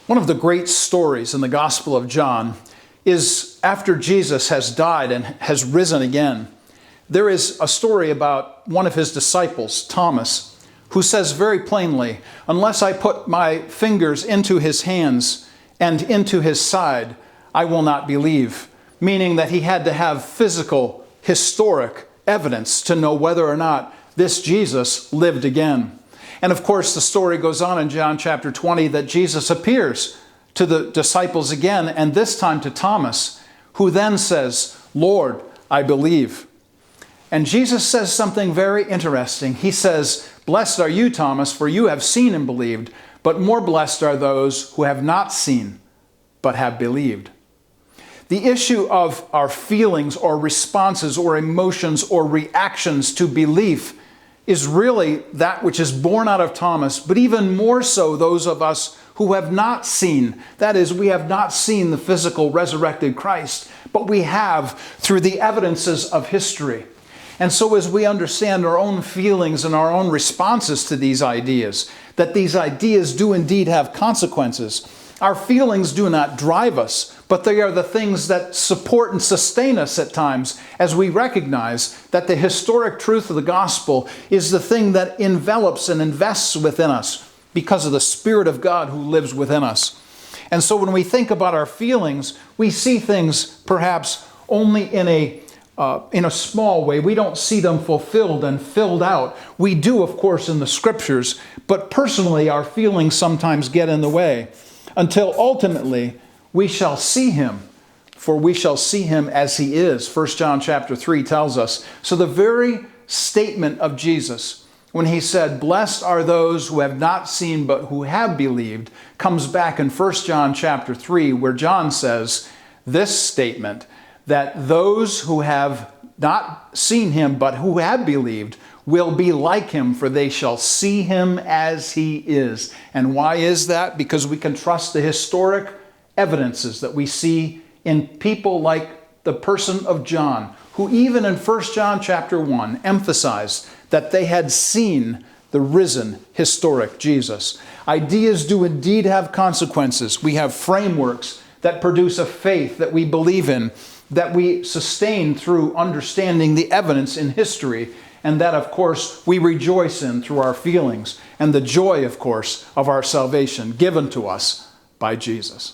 One of the great stories in the Gospel of John is after Jesus has died and has risen again. There is a story about one of his disciples, Thomas, who says very plainly, "Unless I put my fingers into his hands and into his side, I will not believe." Meaning that he had to have physical, historic evidence to know whether or not this Jesus lived again. And of course, the story goes on in John chapter 20 that Jesus appears to the disciples again, and this time to Thomas, who then says, "Lord, I believe." And Jesus says something very interesting. He says, "Blessed are you, Thomas, for you have seen and believed, but more blessed are those who have not seen, but have believed." The issue of our feelings or responses or emotions or reactions to belief is really that which is born out of Thomas, but even more so those of us who have not seen. That is, we have not seen the physical resurrected Christ, but we have through the evidences of history. And so as we understand our own feelings and our own responses to these ideas, that these ideas do indeed have consequences, our feelings do not drive us, but they are the things that support and sustain us at times as we recognize that the historic truth of the gospel is the thing that envelops and invests within us because of the Spirit of God who lives within us. And so when we think about our feelings, we see things perhaps only in a small way. We don't see them fulfilled and filled out. We do, of course, in the scriptures, but personally our feelings sometimes get in the way until ultimately we shall see him, for we shall see him as he is. 1 John chapter 3 tells us. So the very statement of Jesus, when he said, "Blessed are those who have not seen but who have believed," comes back in 1 John chapter 3, where John says this statement, that those who have not seen him but who have believed will be like him, for they shall see him as he is. And why is that? Because we can trust the historic evidences that we see in people like the person of John, who even in 1 John chapter 1 emphasized that they had seen the risen historic Jesus. Ideas do indeed have consequences. We have frameworks that produce a faith that we believe in, that we sustain through understanding the evidence in history, and that, of course, we rejoice in through our feelings, and the joy, of course, of our salvation given to us by Jesus.